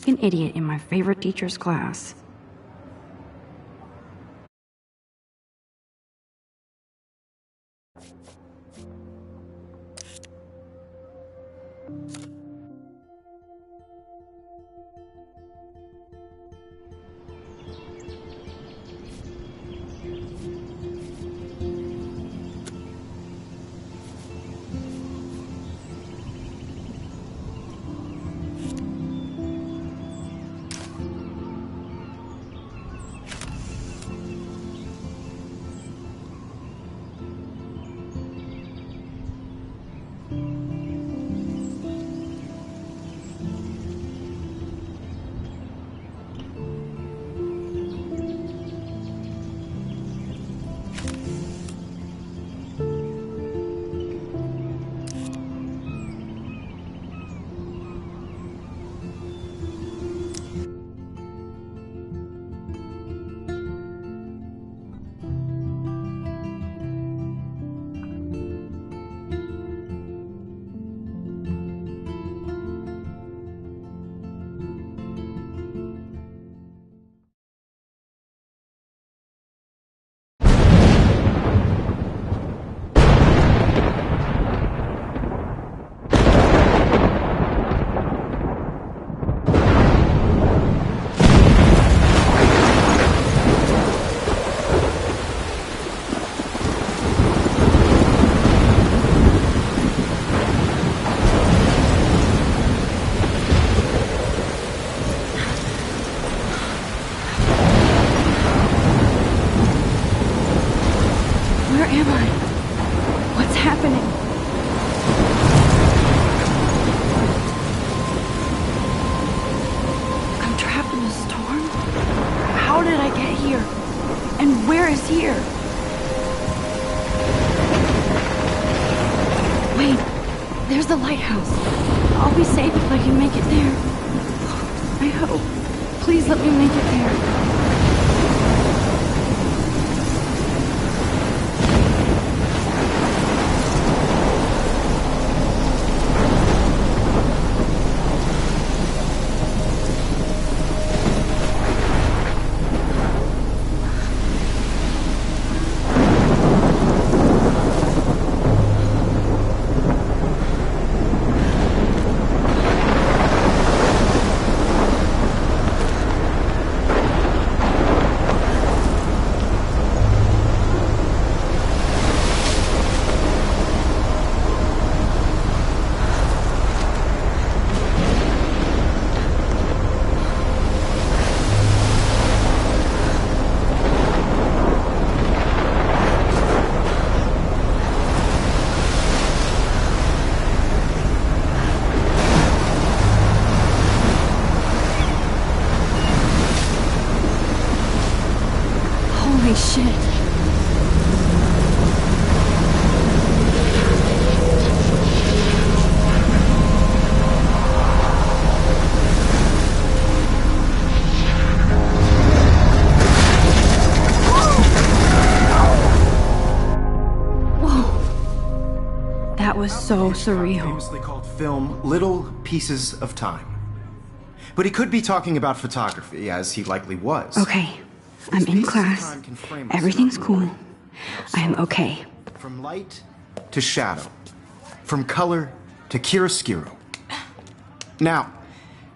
An idiot in my favorite teacher's class. There's the lighthouse. I'll be safe if I can make it there. I hope. Please let me make it there. Holy shit. Whoa. That was so surreal. Famously called film Little Pieces of Time. But he could be talking about photography, as he likely was. Okay. I'm in class. Everything's cool. I am okay. From light to shadow. From color to chiaroscuro. Now,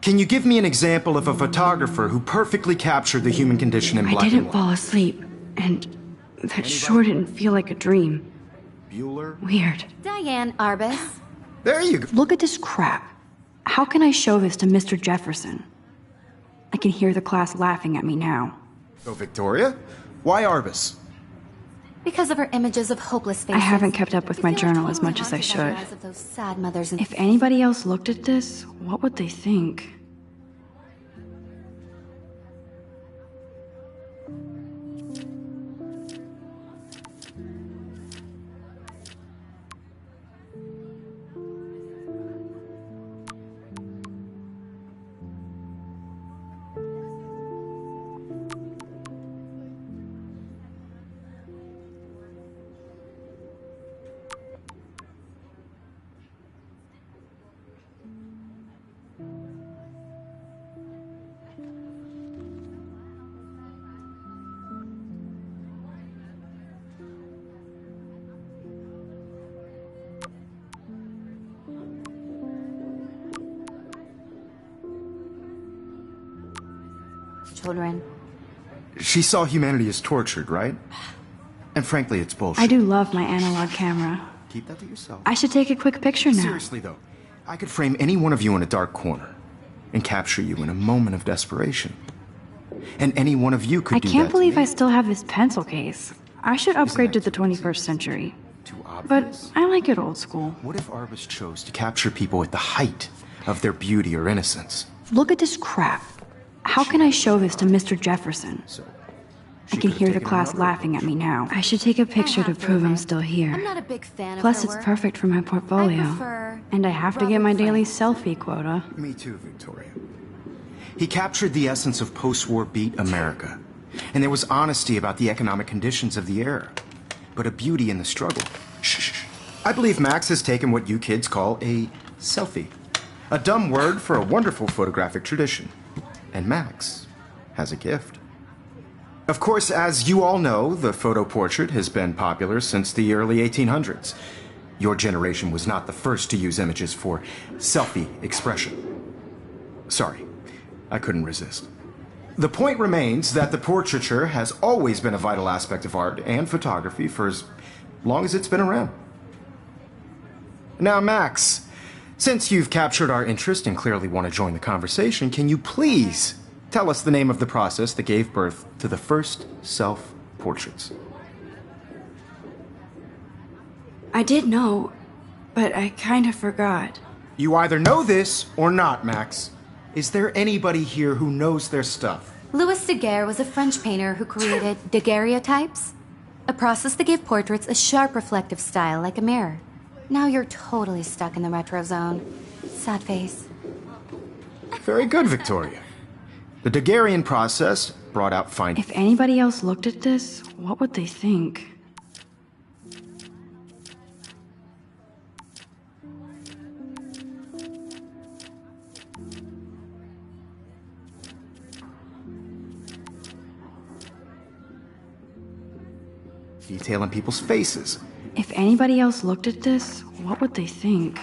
can you give me an example of a photographer who perfectly captured the human condition in black and white? I didn't fall asleep, and that sure didn't feel like a dream. Bueller? Weird. Diane Arbus. There you go. Look at this crap. How can I show this to Mr. Jefferson? I can hear the class laughing at me now. So, Victoria? Why Arbus? Because of her images of hopeless faces. I haven't kept up with my journal as much as I should. Those sad mothers and If anybody else looked at this, what would they think? children. She saw humanity as tortured, right? And frankly, it's bullshit. I do love my analog camera. Keep that to yourself. I should take a quick picture now. Seriously, though, I could frame any one of you in a dark corner and capture you in a moment of desperation. And any one of you could I do that can't to believe me. I still have this pencil case. I should upgrade to that the 21st century. Too But obvious? I like it old school. What if Arbus chose to capture people at the height of their beauty or innocence? Look at this crap. How can I show this to Mr. Jefferson? So, I can hear the class laughing at me now. I should take a picture to have to prove I'm admit, still here. I'm not a big fan Plus, of her it's work. perfect for my portfolio. I prefer And I have to get Robert my daily Frank. selfie quota. Me too, Victoria. He captured the essence of post-war beat America. And there was honesty about the economic conditions of the era. But a beauty in the struggle. Shh. I believe Max has taken what you kids call a selfie. A dumb word for a wonderful photographic tradition. And Max has a gift. Of course, as you all know, the photo portrait has been popular since the early 1800s. Your generation was not the first to use images for selfie expression. Sorry, I couldn't resist. The point remains that the portraiture has always been a vital aspect of art and photography for as long as it's been around. Now, Max, since you've captured our interest and clearly want to join the conversation, can you please tell us the name of the process that gave birth to the first self-portraits? I did know, but I kind of forgot. You either know this or not, Max. Is there anybody here who knows their stuff? Louis Daguerre was a French painter who created daguerreotypes, a process that gave portraits a sharp reflective style like a mirror. Now you're totally stuck in the retro zone. Sad face. Very good, Victoria. The Daguerrean process brought out fine... If anybody else looked at this, what would they think? detail in people's faces. If anybody else looked at this, what would they think?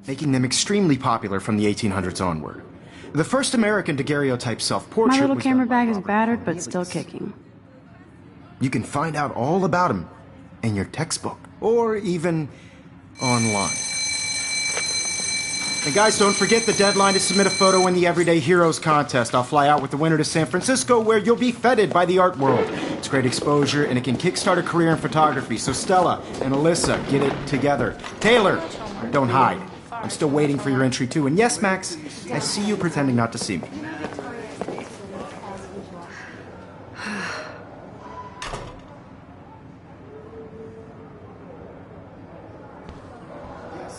making them extremely popular from the 1800s onward. The first American daguerreotype self-portrait My little was camera done by bag is Robert battered, but Cornelius. still kicking. You can find out all about him in your textbook, or even online. And guys, don't forget the deadline to submit a photo in the Everyday Heroes contest. I'll fly out with the winner to San Francisco, where you'll be feted by the art world. It's great exposure, and it can kickstart a career in photography. So Stella and Alyssa, get it together. Taylor, don't hide. I'm still waiting for your entry, too. And yes, Max, I see you pretending not to see me.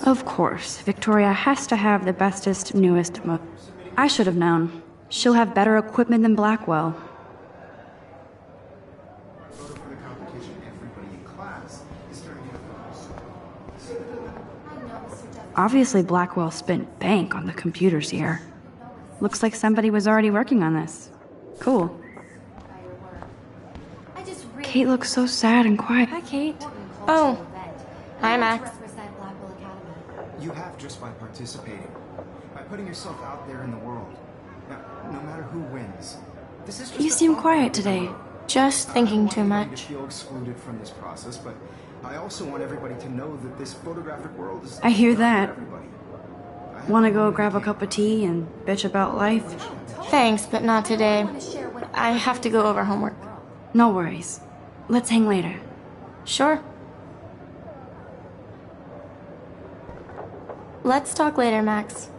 Of course, Victoria has to have the bestest, newest I should have known. She'll have better equipment than Blackwell. Obviously, Blackwell spent bank on the computers here. Looks like somebody was already working on this. Cool. Kate looks so sad and quiet. Hi, Kate. Oh. Hi, Max. You have just by participating, by putting yourself out there in the world. Now, no matter who wins, this is just You seem quiet today. Just thinking too I much. don't want anybody to feel excluded from this process, but I also want everybody to know that this photographic world is I hear not for that. everybody. Want to go grab a cup of tea and bitch about life? Thanks, but not today. I have to go over homework. No worries. Let's hang later. Sure. Let's talk later, Max.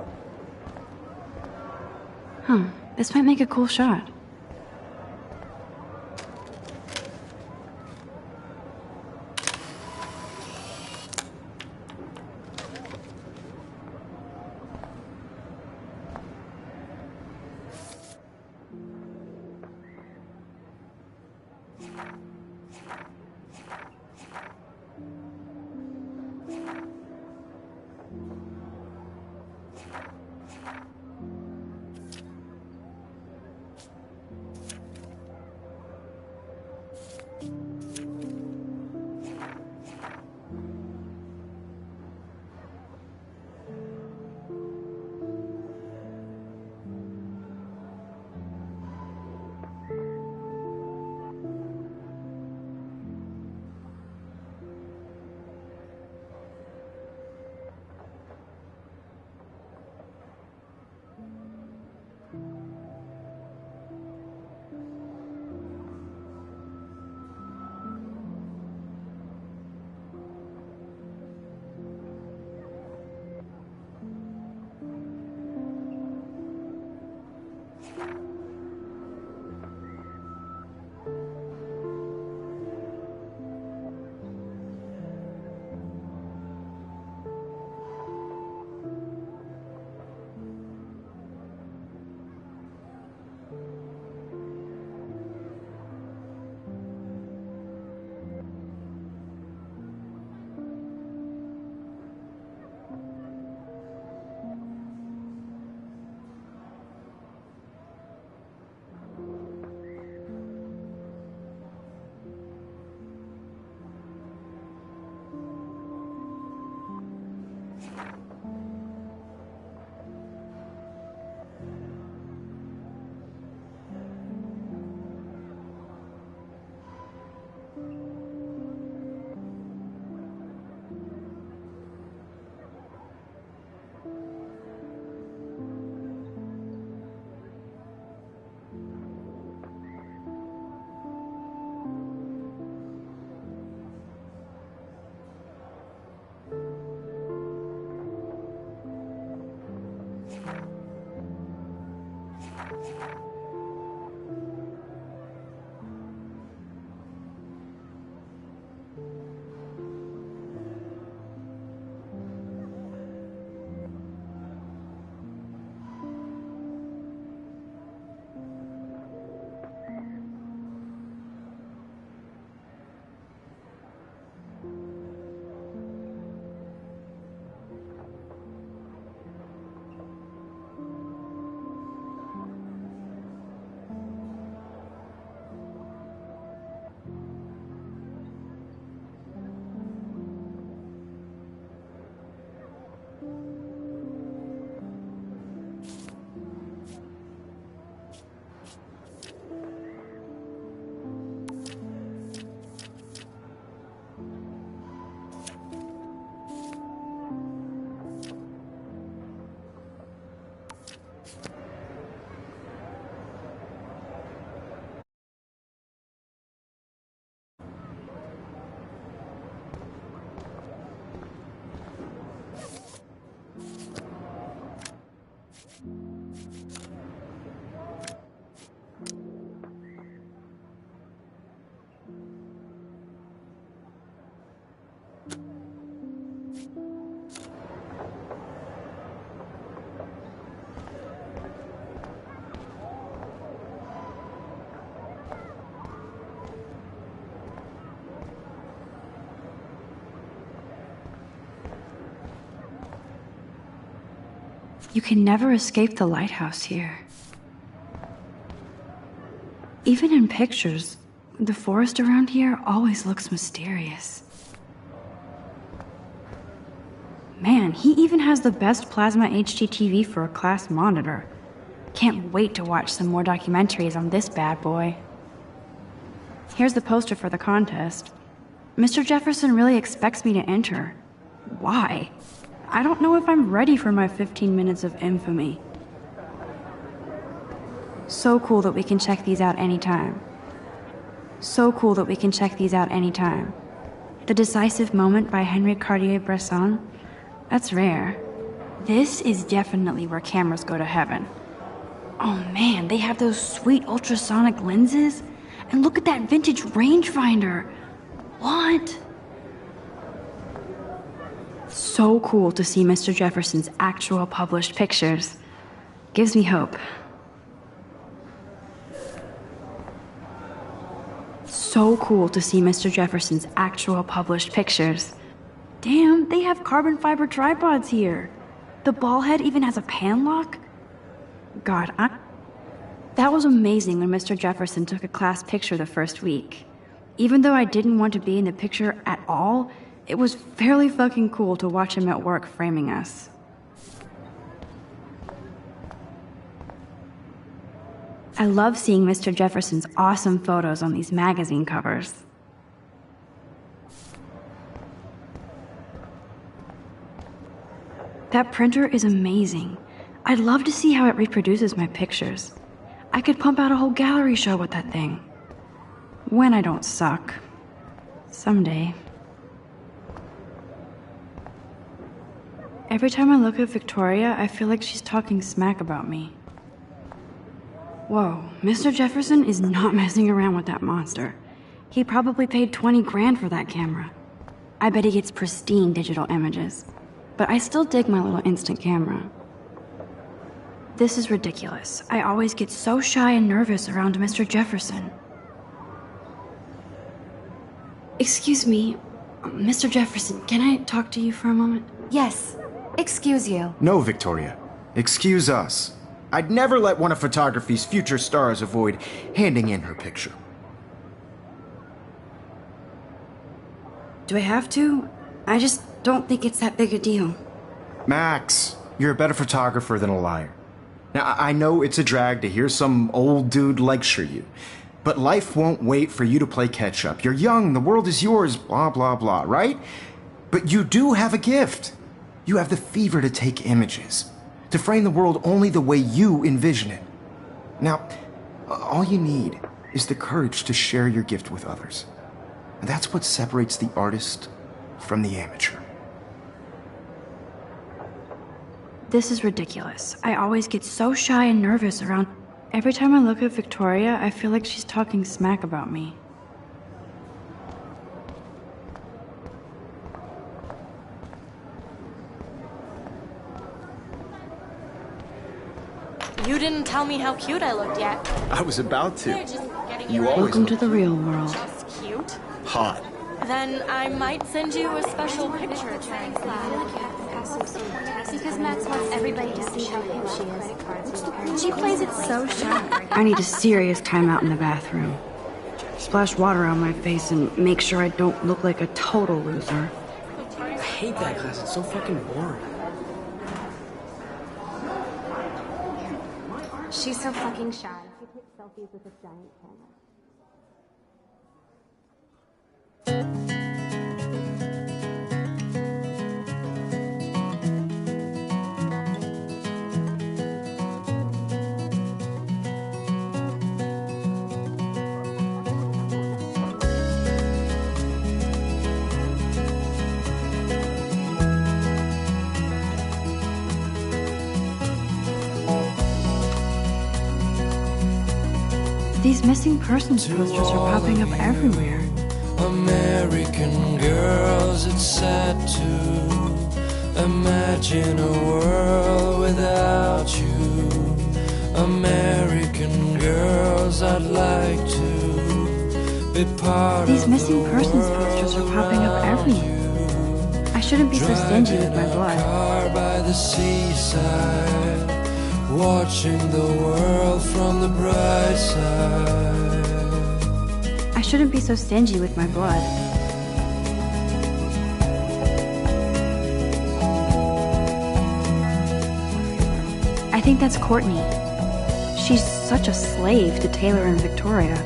Huh. This might make a cool shot. You can never escape the lighthouse here. Even in pictures, the forest around here always looks mysterious. Man, he even has the best plasma HDTV for a class monitor. Can't wait to watch some more documentaries on this bad boy. Here's the poster for the contest. Mr. Jefferson really expects me to enter. Why? I don't know if I'm ready for my 15 minutes of infamy. So cool that we can check these out anytime. So cool that we can check these out anytime. The Decisive Moment by Henry Cartier-Bresson. That's rare. This is definitely where cameras go to heaven. Oh man, they have those sweet ultrasonic lenses. And look at that vintage rangefinder. What? So cool to see Mr. Jefferson's actual published pictures. Gives me hope. So cool to see Mr. Jefferson's actual published pictures. Damn, they have carbon fiber tripods here. The ball head even has a pan lock. God, that was amazing when Mr. Jefferson took a class picture the first week. Even though I didn't want to be in the picture at all, it was fairly fucking cool to watch him at work framing us. I love seeing Mr. Jefferson's awesome photos on these magazine covers. That printer is amazing. I'd love to see how it reproduces my pictures. I could pump out a whole gallery show with that thing. When I don't suck. Someday. Every time I look at Victoria, I feel like she's talking smack about me. Whoa, Mr. Jefferson is not messing around with that monster. He probably paid 20 grand for that camera. I bet he gets pristine digital images. But I still dig my little instant camera. This is ridiculous. I always get so shy and nervous around Mr. Jefferson. Excuse me, Mr. Jefferson, can I talk to you for a moment? Yes. Excuse you. No, Victoria. Excuse us. I'd never let one of photography's future stars avoid handing in her picture. Do I have to? I just don't think it's that big a deal. Max, you're a better photographer than a liar. Now, I know it's a drag to hear some old dude lecture you, but life won't wait for you to play catch-up. You're young, the world is yours, blah, blah, blah, right? But you do have a gift. You have the fever to take images, to frame the world only the way you envision it. Now, all you need is the courage to share your gift with others. And that's what separates the artist from the amateur. This is ridiculous. I always get so shy and nervous around... Every time I look at Victoria, I feel like she's talking smack about me. You didn't tell me how cute I looked yet. I was about to. They're just getting You ready. always Welcome to the real world. Just cute. hot. Then I might send you a special picture. Because Max wants everybody to see how hip she is. She plays it so shy. I need a serious timeout in the bathroom. Splash water on my face and make sure I don't look like a total loser. I hate that class. It's so fucking boring. She's so fucking shy. She takes selfies with a giant camera. These missing persons posters are popping up everywhere. American girls, it's sad to imagine a world without you. American girls, I'd like to be part These of missing the persons world posters are popping up everywhere. around you. I shouldn't be so stingy with my blood. Car by the seaside, watching the world from the bright side. I shouldn't be so stingy with my blood. I think that's Courtney. She's such a slave to Taylor and Victoria.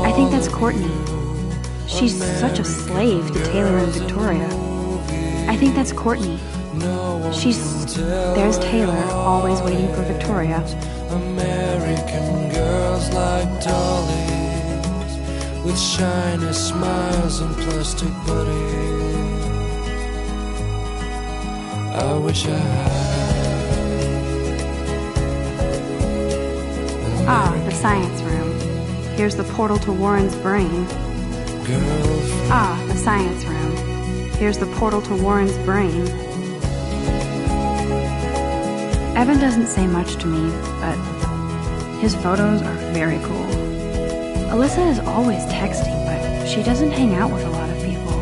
I think that's Courtney. She's such a slave to Taylor and Victoria. I think that's Courtney. There's Taylor, always waiting for Victoria. American girls like dollies, with shiny smiles and plastic bodies. I wish I had. Ah, the science room. Here's the portal to Warren's brain. Girlfriend. Ah, the science room. Here's the portal to Warren's brain. Evan doesn't say much to me, but his photos are very cool. Alyssa is always texting, but she doesn't hang out with a lot of people.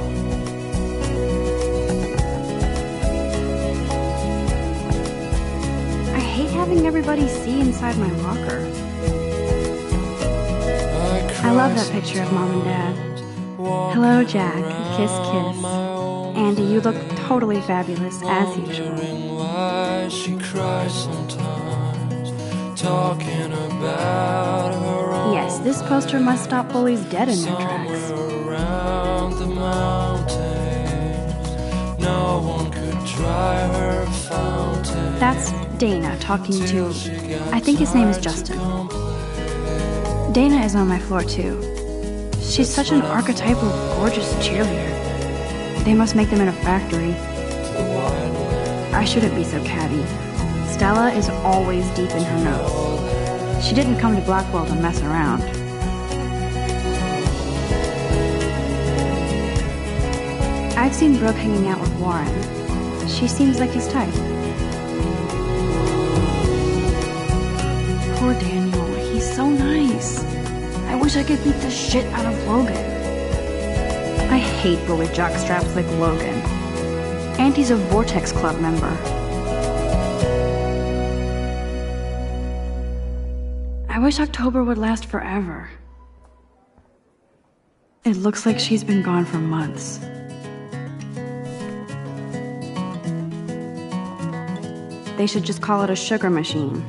I hate having everybody see inside my locker. I love that picture of Mom and Dad. Hello, Jack. Kiss, kiss. Andy, you look totally fabulous, as usual. Why she cries sometimes, talking about her own. Yes, this poster must stop bullies dead in their tracks. Somewhere around the mountains, no one could dry her fountain. That's Dana talking to, I think his name is Justin. Dana is on my floor too. She's such an archetypal, gorgeous cheerleader. They must make them in a factory. I shouldn't be so catty. Stella is always deep in her notes. She didn't come to Blackwell to mess around. I've seen Brooke hanging out with Warren. She seems like his type. Poor Daniel, he's so nice. I wish I could beat the shit out of Logan. I hate bully jockstraps like Logan. And he's a Vortex Club member. I wish October would last forever. It looks like she's been gone for months. They should just call it a sugar machine.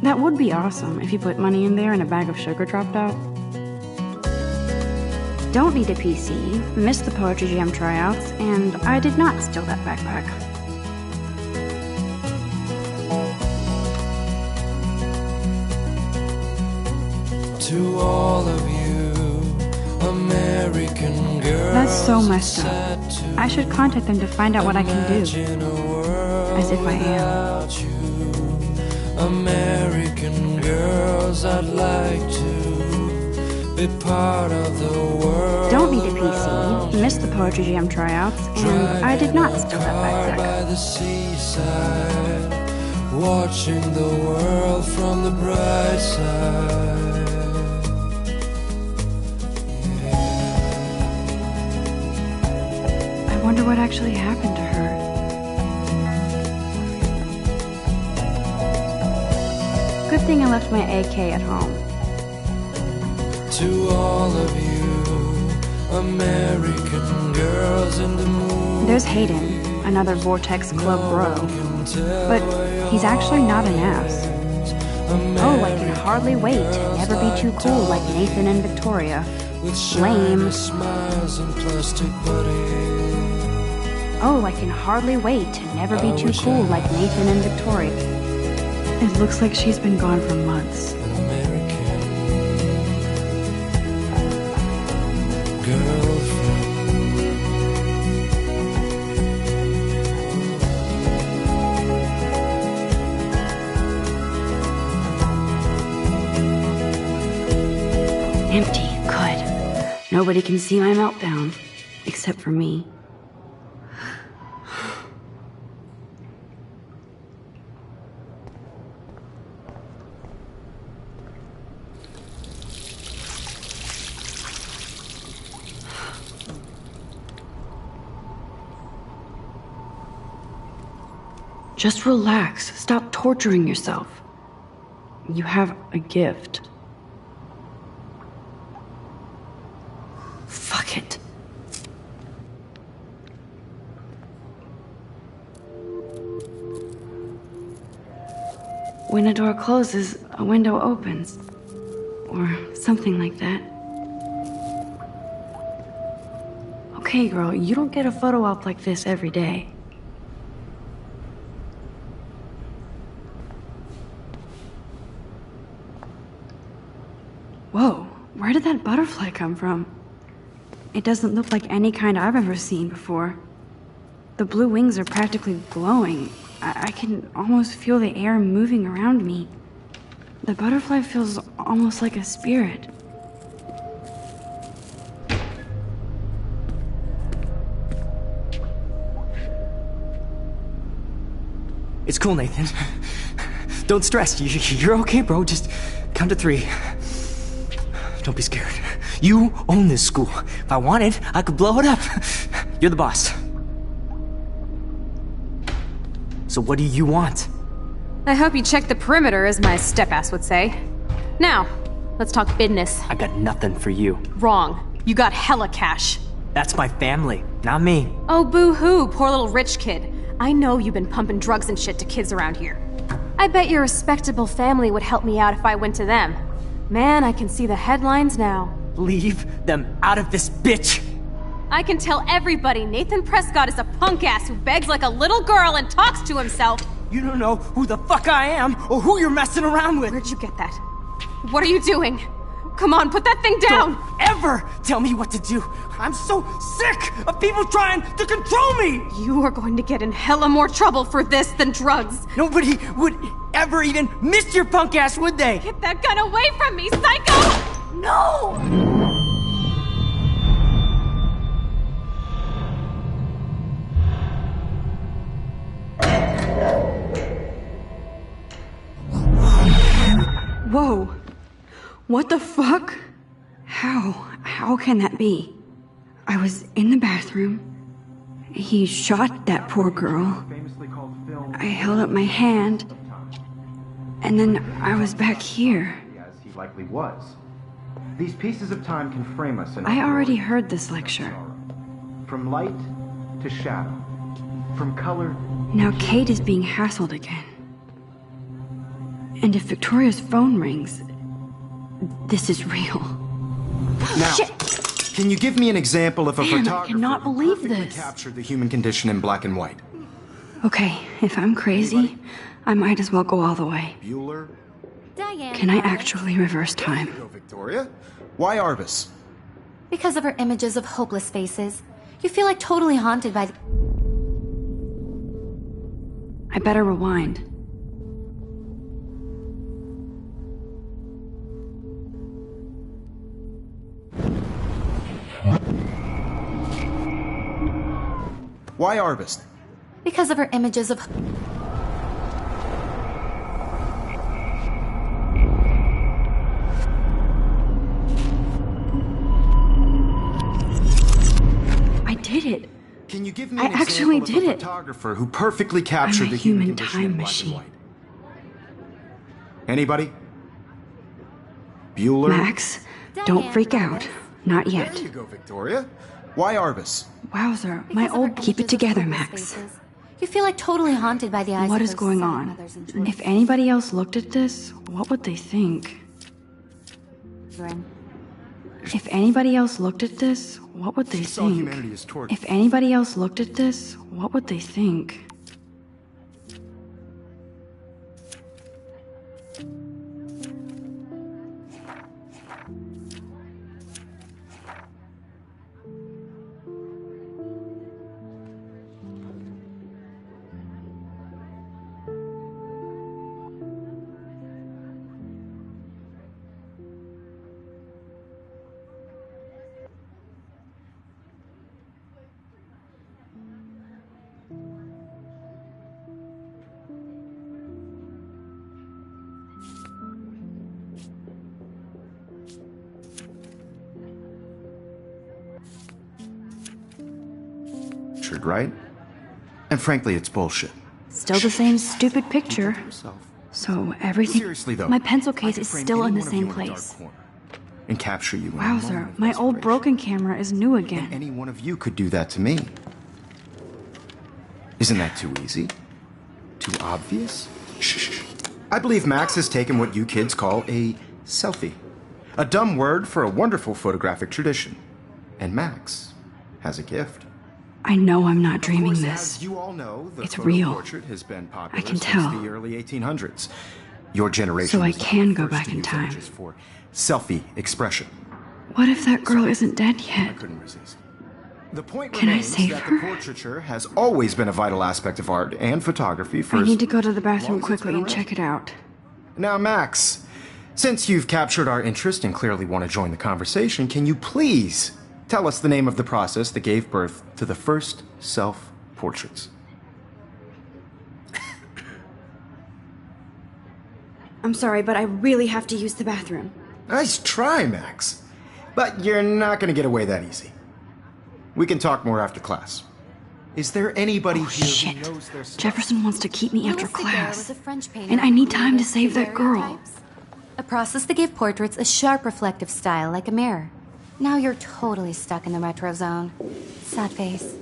That would be awesome if you put money in there and a bag of sugar dropped out. Don't need a PC, missed the Poetry Jam tryouts, and I did not steal that backpack. To all of you, American girls. That's so messed up. I should contact them to find out what I can do. As if I am. American girls, I'd like to be part of the world. Don't need a PC, missed the Poetry Jam tryouts, and I did not steal that By backpack. the seaside, watching the world from the bright side. I wonder what actually happened to her. Good thing I left my AK at home. To all of you, American girls in the moon. There's Hayden, another Vortex Club bro. But he's actually not an ass. Oh, I can hardly wait to never be too cool like Nathan and Victoria. Lame. Smiles and plastic buddies. Oh, I can hardly wait to never be too cool like Nathan and Victoria. It looks like she's been gone for months. An American girlfriend. Empty, good. Nobody can see my meltdown, except for me. Just relax. Stop torturing yourself. You have a gift. Fuck it. When a door closes, a window opens. Or something like that. Okay, girl, you don't get a photo op like this every day. Whoa, where did that butterfly come from? It doesn't look like any kind I've ever seen before. The blue wings are practically glowing. I can almost feel the air moving around me. The butterfly feels almost like a spirit. It's cool, Nathan. Don't stress. You're okay, bro. Just count to 3. Don't be scared. You own this school. If I wanted, I could blow it up. You're the boss. So what do you want? I hope you checked the perimeter, as my step-ass would say. Now, let's talk business. I got nothing for you. Wrong. You got hella cash. That's my family, not me. Oh, boo-hoo, poor little rich kid. I know you've been pumping drugs and shit to kids around here. I bet your respectable family would help me out if I went to them. Man, I can see the headlines now. Leave them out of this bitch! I can tell everybody Nathan Prescott is a punk ass who begs like a little girl and talks to himself. You don't know who the fuck I am or who you're messing around with. Where'd you get that? What are you doing? Come on, put that thing down! Don't ever tell me what to do! I'm so sick of people trying to control me! You are going to get in hella more trouble for this than drugs. Nobody would ever even miss your punk ass, would they? Get that gun away from me, psycho! No! Whoa. What the fuck? How can that be? I was in the bathroom. He shot that poor girl. I held up my hand. And then I was back here. As he likely was. These pieces of time can frame us in I already heard this lecture. From light to shadow. From color. Now Kate is being hassled again. And if Victoria's phone rings, this is real. Now, Shit! Can you give me an example of a Man, I photographer cannot who believe perfectly this. captured the human condition in black and white? Okay, if I'm crazy, I might as well go all the way. Bueller? Diane. Can I actually reverse time? Go, Victoria. Why Arbus? Because of her images of hopeless faces. You feel like totally haunted by the... I better rewind. Why Arbus? Because of her images of... I did it. Can you give me I an actually example did of a it. photographer who perfectly captured I'm a the human human condition time in black machine. and white? Anybody? Bueller? Max, don't freak out. Not yet. There you go, Victoria. Why Arbus? Wowzer, my Because of old... her Keep it images of together, hopeless Max. faces. You feel like totally haunted by the eyes What of is those going sad on? mothers and children. If anybody else looked at this, what would they think? If anybody else looked at this, what would they Saw think? humanity as torture. If anybody else looked at this, what would they think? Right? And frankly, it's bullshit. Still the same stupid picture. So everything... Seriously, though, My pencil I case could is frame still in any the one of same you in a dark place. corner and capture you in a Wowzer, moment of my old desperation. broken camera is new And again. any one of you could do that to me. Isn't that too easy? Too obvious? Shh. I believe Max has taken what you kids call a selfie. A dumb word for a wonderful photographic tradition. And Max has a gift. I know I'm not Of dreaming course, this. as you all know, the It's photo real. portrait has been popular I can since tell. the early 1800s. Your generation So I was the can go first back to in use time. images for selfie expression. What if that girl isn't dead I yet? couldn't resist. The point Can I remains save that her? the portraiture has always been a vital aspect of art and photography for I as need to go to the long bathroom as it's quickly been and around. check it out. Now, Max, since you've captured our interest and clearly want to join the conversation, can you please tell us the name of the process that gave birth to the first self-portraits? I'm sorry, but I really have to use the bathroom. Nice try, Max. But you're not going to get away that easy. We can talk more after class. Is there anybody here Shit. who knows their stuff? Jefferson wants to keep me after Louis Daguerre class. was a French painter And I who need time to created save that girl. daguerreotypes, a process that gave portraits a sharp reflective style like a mirror. Now you're totally stuck in the retro zone. Sad face.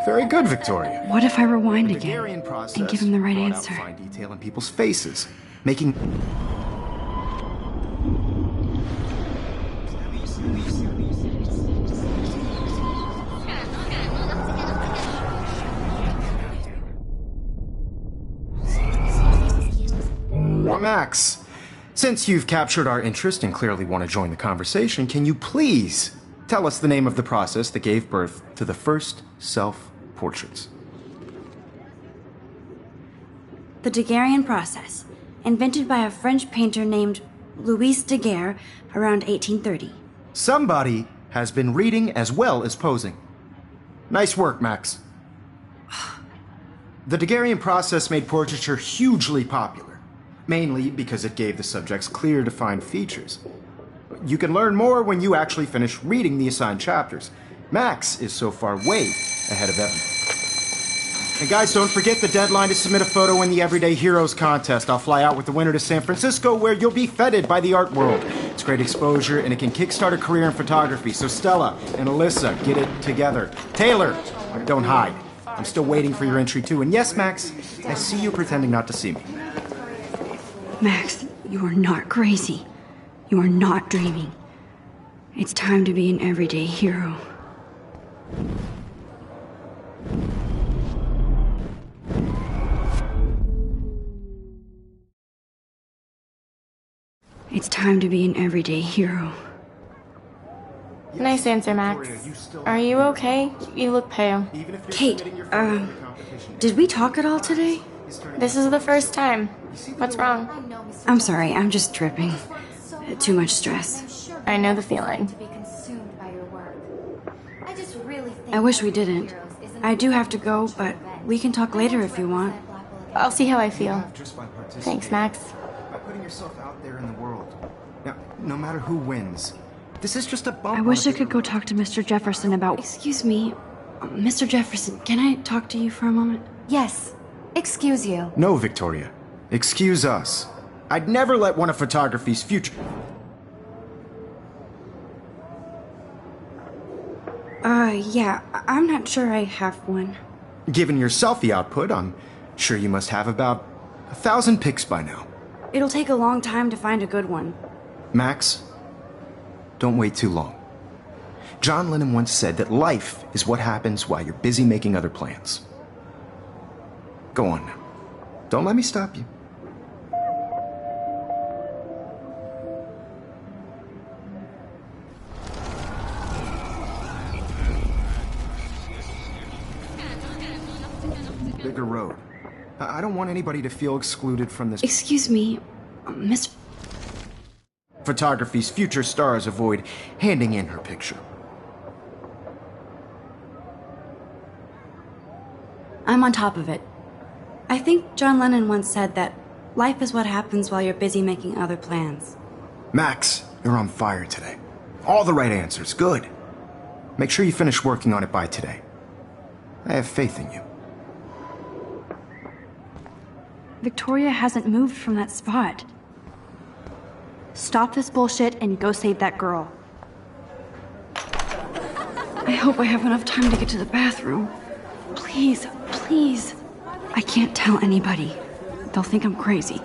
Very good, Victoria. What if I rewind The again Daguerrean process and give him the right brought out answer? fine detail in people's faces, making Max, since you've captured our interest and clearly want to join the conversation, can you please tell us the name of the process that gave birth to the first self-portraits? The Daguerrean process, invented by a French painter named Louis Daguerre around 1830. Somebody has been reading as well as posing. Nice work, Max. The Daguerrean process made portraiture hugely popular, mainly because it gave the subjects clear, defined features. You can learn more when you actually finish reading the assigned chapters. Max is so far way ahead of Evan. And guys, don't forget the deadline to submit a photo in the Everyday Heroes contest. I'll fly out with the winner to San Francisco, where you'll be feted by the art world. It's great exposure, and it can kickstart a career in photography. So Stella and Alyssa, get it together. Taylor, don't hide. I'm still waiting for your entry too. And yes, Max, I see you pretending not to see me. Max, you are not crazy. You are not dreaming. It's time to be an everyday hero. It's time to be an everyday hero. Nice answer, Max. Are you okay? You look pale. Kate, did we talk at all today? This is the first time. What's wrong? I'm sorry, I'm just tripping. Too much stress. I know the feeling. To be consumed by your work. I just really think I wish we didn't. I do have to go, but we can talk later if you want. I'll see how I feel. Just by participating. Thanks, Max. By putting yourself out there in the world. Now, no matter who wins, this is just a bump. I on wish a I could go talk to Mr. Jefferson about... Excuse me, Mr. Jefferson, can I talk to you for a moment? Yes. Excuse you. No, Victoria. Excuse us. I'd never let one of photography's future... Yeah, I'm not sure I have one. Given your selfie output, I'm sure you must have about 1,000 pics by now. It'll take a long time to find a good one. Max, don't wait too long. John Lennon once said that life is what happens while you're busy making other plans. Go on now. Don't let me stop you. Bigger road. I don't want anybody to feel excluded from this. Excuse me, Mr. Photography's future stars avoid handing in her picture. I'm on top of it. I think John Lennon once said that life is what happens while you're busy making other plans. Max, you're on fire today. All the right answers. Good. Make sure you finish working on it by today. I have faith in you. Victoria hasn't moved from that spot. Stop this bullshit and go save that girl. I hope I have enough time to get to the bathroom. Please, please. I can't tell anybody. They'll think I'm crazy.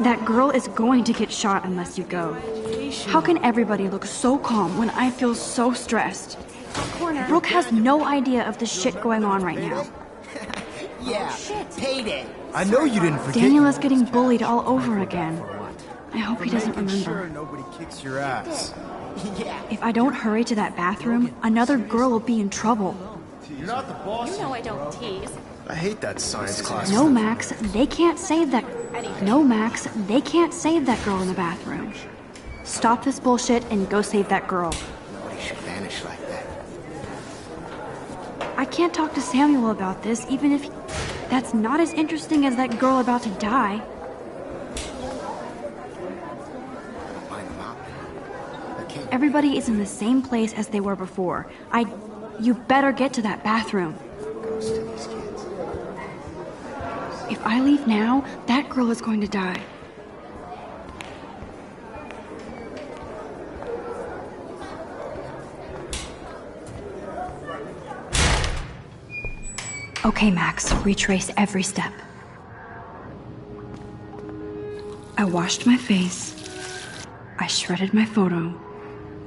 That girl is going to get shot unless you go. How can everybody look so calm when I feel so stressed? Brooke has no idea of the shit going on right now. Yeah, payday. I know you didn't forget. Daniel is getting bullied all over again. I hope he doesn't Making sure remember. nobody kicks your ass. Yeah. If I don't hurry to that bathroom, another girl will be in trouble. You're not the boss. You know I don't tease. I hate that science class. No, Max, they can't save that. No, Max, they can't save that girl in the bathroom. Stop this bullshit and go save that girl. Nobody should vanish like that. I can't talk to Samuel about this, even if that's not as interesting as that girl about to die. Find them out. I can't. Everybody is in the same place as they were before. You better get to that bathroom. Ghost to these kids. If I leave now, that girl is going to die. Okay, Max, retrace every step. I washed my face. I shredded my photo.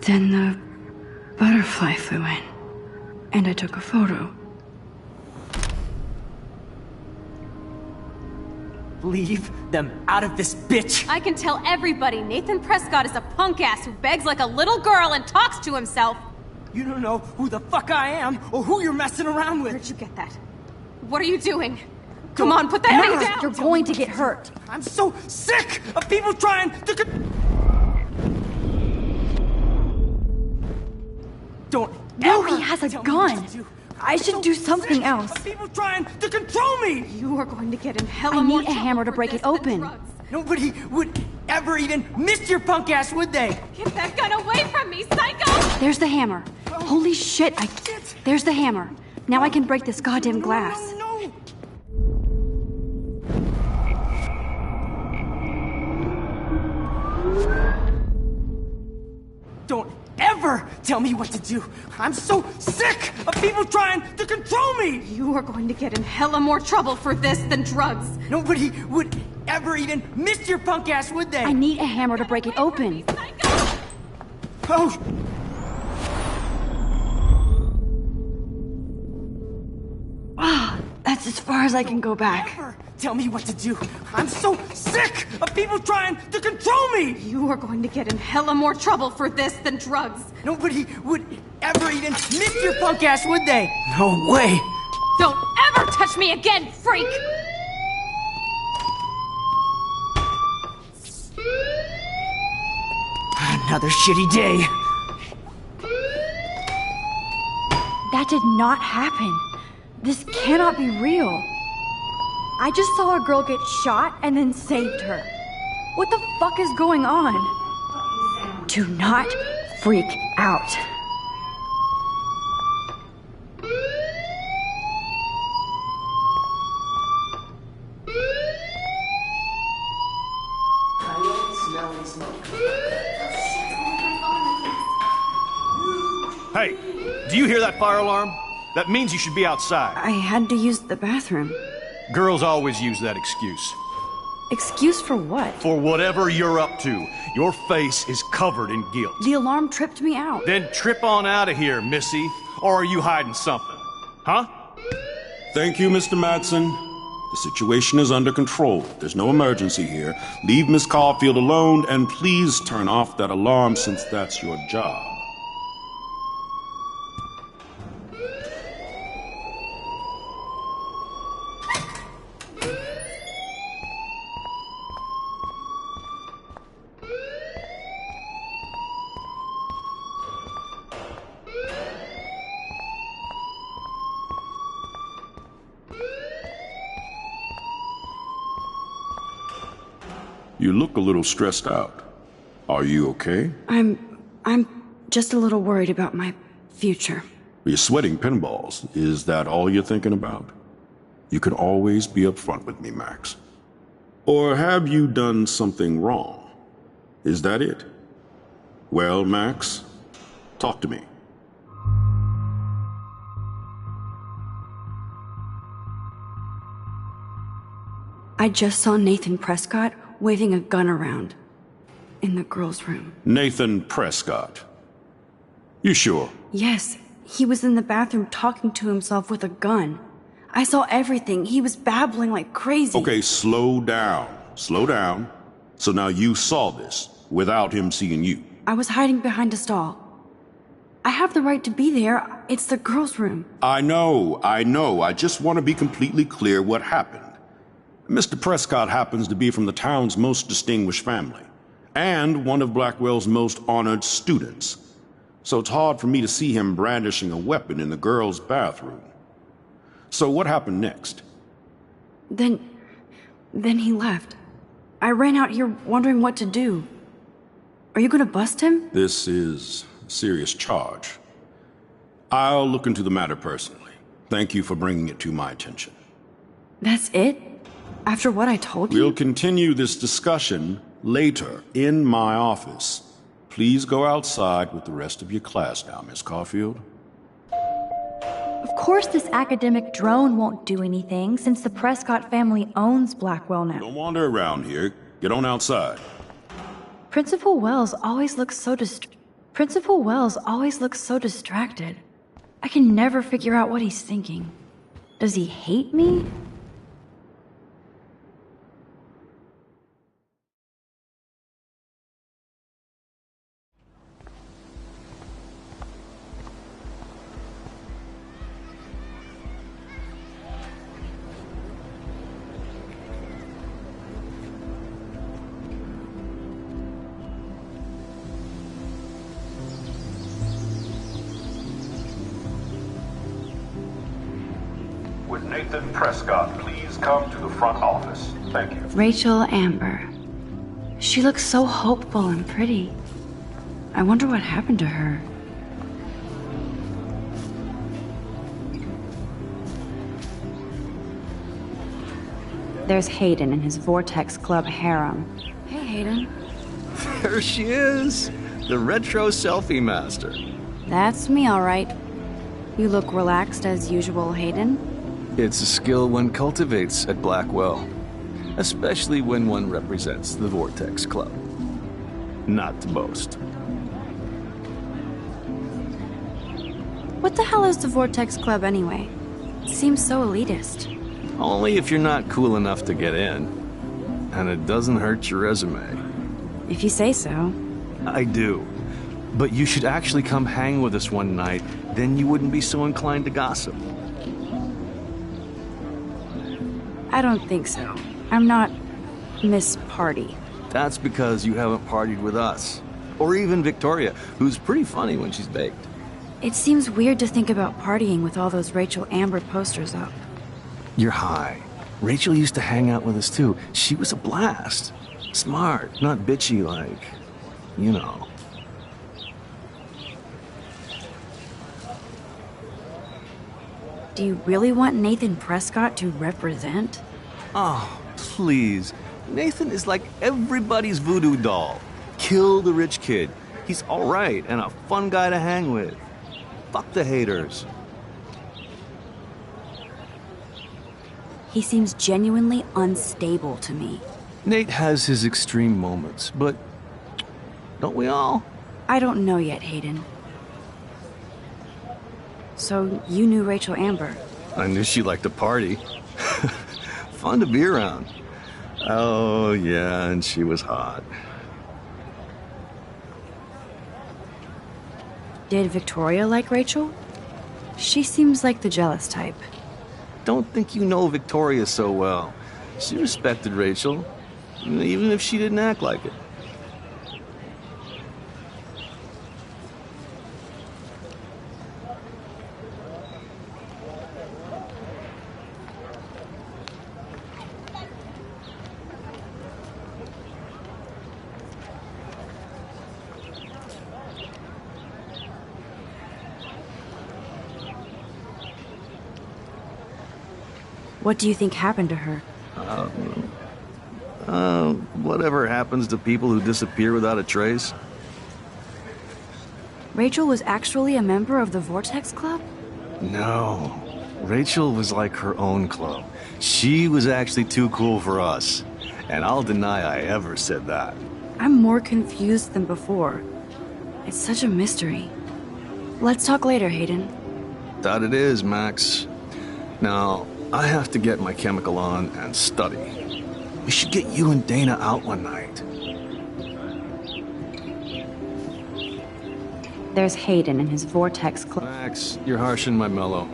Then the butterfly flew in. And I took a photo. Leave them out of this bitch! I can tell everybody Nathan Prescott is a punk ass who begs like a little girl and talks to himself. You don't know who the fuck I am or who you're messing around with. Where'd you get that? What are you doing? Come on, put that thing down! You're going to get hurt. I'm so sick of people trying to Don't Now ever he has a tell me what gun. to do. I should I'm do so something sick else. of people trying to control me! You are going to get in hella I more need a trouble hammer to for break this it than open. drugs. Nobody would ever even miss your punk ass, would they? Get that gun away from me, psycho! There's the hammer. Holy shit, There's the hammer. Now I can break this goddamn glass. No. Don't ever tell me what to do. I'm so sick of people trying to control me. You are going to get in hella more trouble for this than drugs. Nobody would ever even miss your punk ass, would they? I need a hammer to break it open. Psycho! Oh. That's as far as I can go back. Never tell me what to do. I'm so sick of people trying to control me. You are going to get in hella more trouble for this than drugs. Nobody would ever even miss your punk ass, would they? No way. Don't ever touch me again, freak! Another shitty day. That did not happen. This cannot be real. I just saw a girl get shot and then saved her. What the fuck is going on? Do not freak out. Hey, do you hear that fire alarm? That means you should be outside. I had to use the bathroom. Girls always use that excuse. Excuse for what? For whatever you're up to, your face is covered in guilt. The alarm tripped me out. Then trip on out of here, Missy. Or are you hiding something? Huh? Thank you, Mr. Madsen. The situation is under control. There's no emergency here. Leave Miss Caulfield alone, and please turn off that alarm since that's your job. You look a little stressed out. Are you okay? I'm just a little worried about my future. You're sweating pinballs. Is that all you're thinking about? You can always be upfront with me, Max. Or have you done something wrong? Is that it? Well, Max, talk to me. I just saw Nathan Prescott waving a gun around in the girls' room. Nathan Prescott. You sure? Yes, he was in the bathroom talking to himself with a gun. I saw everything. He was babbling like crazy. Okay, slow down. Slow down. So now you saw this without him seeing you. I was hiding behind a stall. I have the right to be there. It's the girls' room. I know. I just want to be completely clear what happened. Mr. Prescott happens to be from the town's most distinguished family, and one of Blackwell's most honored students. So it's hard for me to see him brandishing a weapon in the girls' bathroom. So what happened next? Then he left. I ran out here wondering what to do. Are you gonna bust him? This is a serious charge. I'll look into the matter personally. Thank you for bringing it to my attention. That's it? After what I told you? We'll continue this discussion later in my office. Please go outside with the rest of your class now, Miss Caulfield. Of course this academic drone won't do anything, since the Prescott family owns Blackwell now. Don't wander around here. Get on outside. Principal Wells always looks so distracted. I can never figure out what he's thinking. Does he hate me? With Nathan Prescott, please come to the front office. Thank you. Rachel Amber. She looks so hopeful and pretty. I wonder what happened to her. There's Hayden and his Vortex Club harem. Hey, Hayden. There she is, the retro selfie master. That's me, all right. You look relaxed as usual, Hayden. It's a skill one cultivates at Blackwell, especially when one represents the Vortex Club. Not to boast. What the hell is the Vortex Club anyway? It seems so elitist. Only if you're not cool enough to get in. And it doesn't hurt your resume. If you say so. I do. But you should actually come hang with us one night, then you wouldn't be so inclined to gossip. I don't think so. I'm not Miss Party. That's because you haven't partied with us. Or even Victoria, who's pretty funny when she's baked. It seems weird to think about partying with all those Rachel Amber posters up. You're high. Rachel used to hang out with us too. She was a blast. Smart, not bitchy like, you know. Do you really want Nathan Prescott to represent? Oh, please. Nathan is like everybody's voodoo doll. Kill the rich kid. He's all right and a fun guy to hang with. Fuck the haters. He seems genuinely unstable to me. Nate has his extreme moments, but don't we all? I don't know yet, Hayden. So, you knew Rachel Amber? I knew she liked to party. Fun to be around. Oh, yeah, and she was hot. Did Victoria like Rachel? She seems like the jealous type. Don't think you know Victoria so well. She respected Rachel, even if she didn't act like it. What do you think happened to her? Whatever happens to people who disappear without a trace. Rachel was actually a member of the Vortex Club? No. Rachel was like her own club. She was actually too cool for us. And I'll deny I ever said that. I'm more confused than before. It's such a mystery. Let's talk later, Hayden. That it is, Max. Now, I have to get my chemical on and study. We should get you and Dana out one night. There's Hayden and his Vortex Club. Max, you're harshing my mellow.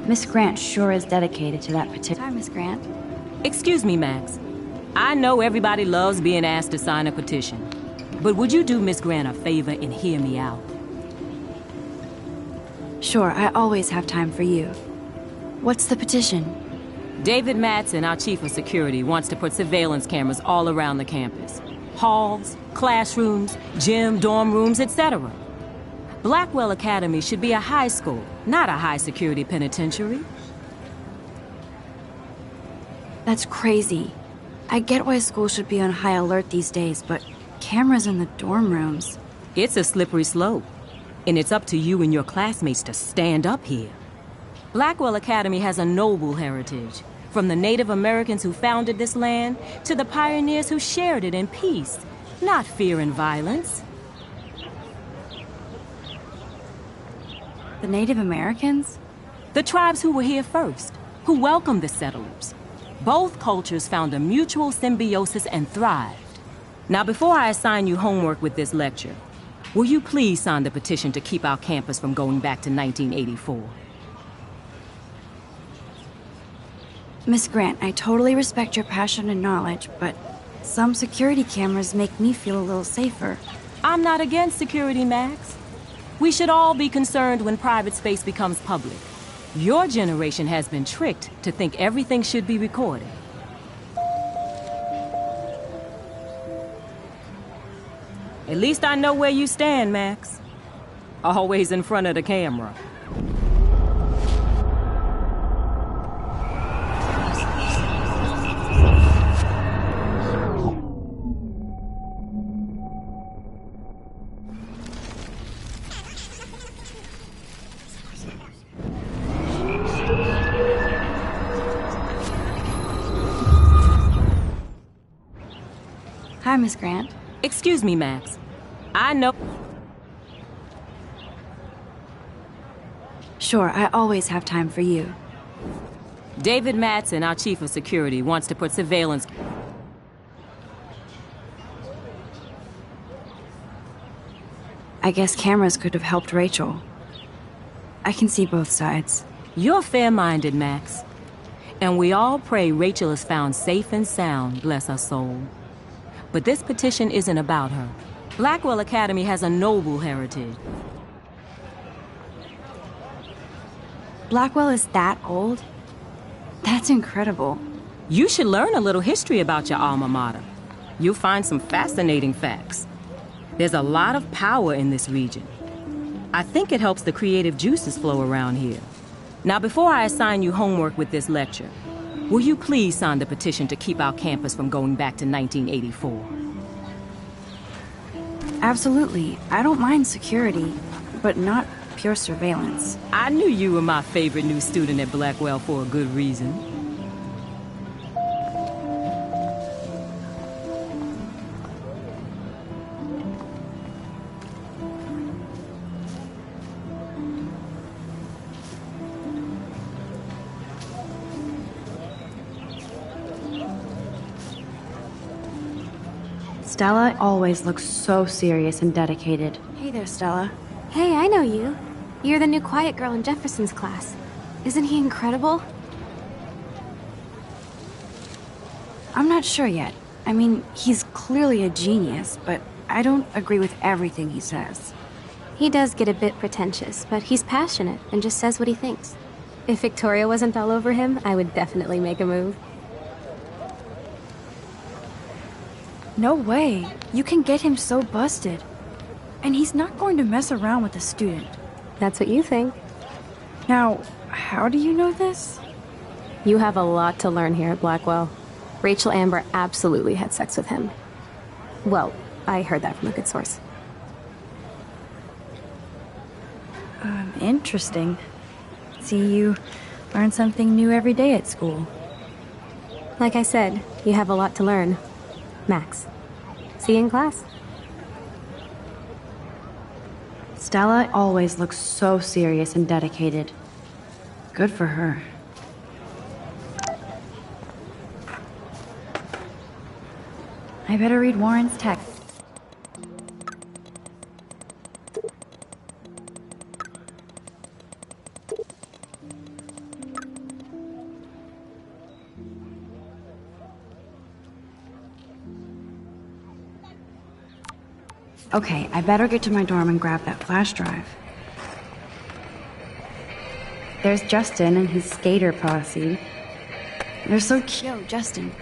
Miss Grant sure is dedicated to that petition. Hi, Miss Grant. Excuse me, Max. I know everybody loves being asked to sign a petition. But would you do Miss Grant a favor and hear me out? Sure, I always have time for you. What's the petition? David Madsen, our chief of security, wants to put surveillance cameras all around the campus. Halls, classrooms, gym, dorm rooms, etc. Blackwell Academy should be a high school, not a high-security penitentiary. That's crazy. I get why schools should be on high alert these days, but cameras in the dorm rooms... It's a slippery slope, and it's up to you and your classmates to stand up here. Blackwell Academy has a noble heritage, from the Native Americans who founded this land to the pioneers who shared it in peace, not fear and violence. The Native Americans? The tribes who were here first, who welcomed the settlers. Both cultures found a mutual symbiosis and thrived. Now, before I assign you homework with this lecture, will you please sign the petition to keep our campus from going back to 1984? Miss Grant, I totally respect your passion and knowledge, but some security cameras make me feel a little safer. I'm not against security, Max. We should all be concerned when private space becomes public. Your generation has been tricked to think everything should be recorded. At least I know where you stand, Max. Always in front of the camera. Hi, Miss Grant. Excuse me, Max. I know... Sure, I always have time for you. David Madsen, our chief of security, wants to put surveillance... I guess cameras could have helped Rachel. I can see both sides. You're fair-minded, Max. And we all pray Rachel is found safe and sound, bless her soul. But this petition isn't about her. Blackwell Academy has a noble heritage. Blackwell is that old? That's incredible. You should learn a little history about your alma mater. You'll find some fascinating facts. There's a lot of power in this region. I think it helps the creative juices flow around here. Now, before I assign you homework with this lecture, will you please sign the petition to keep our campus from going back to 1984? Absolutely. I don't mind security, but not pure surveillance. I knew you were my favorite new student at Blackwell for a good reason. Stella always looks so serious and dedicated. Hey there, Stella. Hey, I know you. You're the new quiet girl in Jefferson's class. Isn't he incredible? I'm not sure yet. I mean, he's clearly a genius, but I don't agree with everything he says. He does get a bit pretentious, but he's passionate and just says what he thinks. If Victoria wasn't all over him, I would definitely make a move. No way. You can get him so busted. And he's not going to mess around with a student. That's what you think. Now, how do you know this? You have a lot to learn here at Blackwell. Rachel Amber absolutely had sex with him. Well, I heard that from a good source. Interesting. See, you learn something new every day at school. Like I said, you have a lot to learn. Max. See you in class. Stella always looks so serious and dedicated. Good for her. I better read Warren's text. Okay, I better get to my dorm and grab that flash drive. There's Justin and his skater posse. They're so cute. Yo, Justin.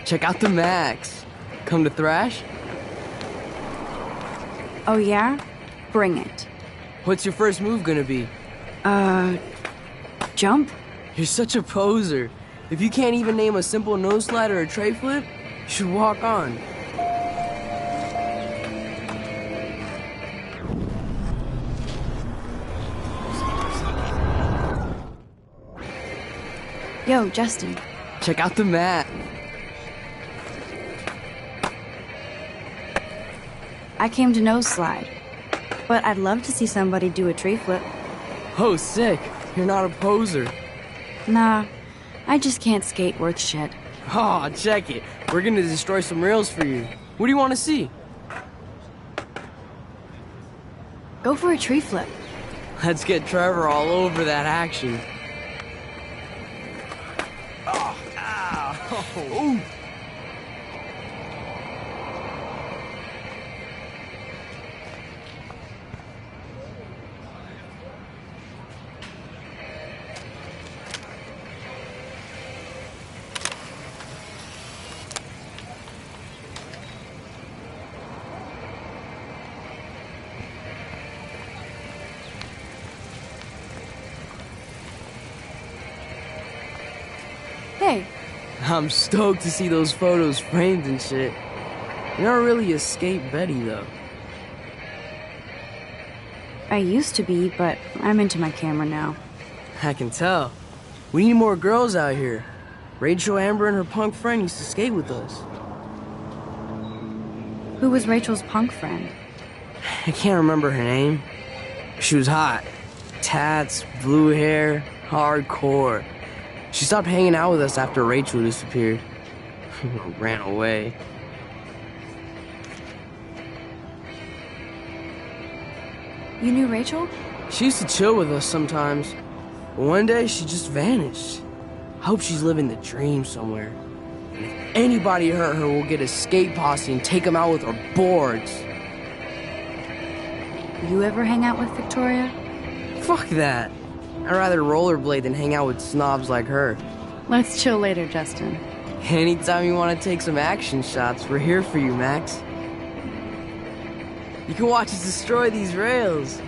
Check out the Max. Come to thrash? Oh yeah? Bring it. What's your first move gonna be? Jump? You're such a poser. If you can't even name a simple nose slide or a tray flip, you should walk on. Yo, Justin. Check out the mat. I came to nose slide, but I'd love to see somebody do a tree flip. Oh, sick. You're not a poser. Nah, I just can't skate worth shit. Oh, check it. We're gonna destroy some rails for you. What do you want to see? Go for a tree flip. Let's get Trevor all over that action. Oh, ow. Ooh. Hey. I'm stoked to see those photos framed and shit. You're not really a skate Betty, though. I used to be, but I'm into my camera now. I can tell. We need more girls out here. Rachel Amber and her punk friend used to skate with us. Who was Rachel's punk friend? I can't remember her name. She was hot. Tats, blue hair, hardcore. She stopped hanging out with us after Rachel disappeared. Ran away. You knew Rachel? She used to chill with us sometimes. But one day, she just vanished. I hope she's living the dream somewhere. And if anybody hurt her, we'll get a skate posse and take them out with our boards. You ever hang out with Victoria? Fuck that. I'd rather rollerblade than hang out with snobs like her. Let's chill later, Justin. Anytime you want to take some action shots, we're here for you, Max. You can watch us destroy these rails.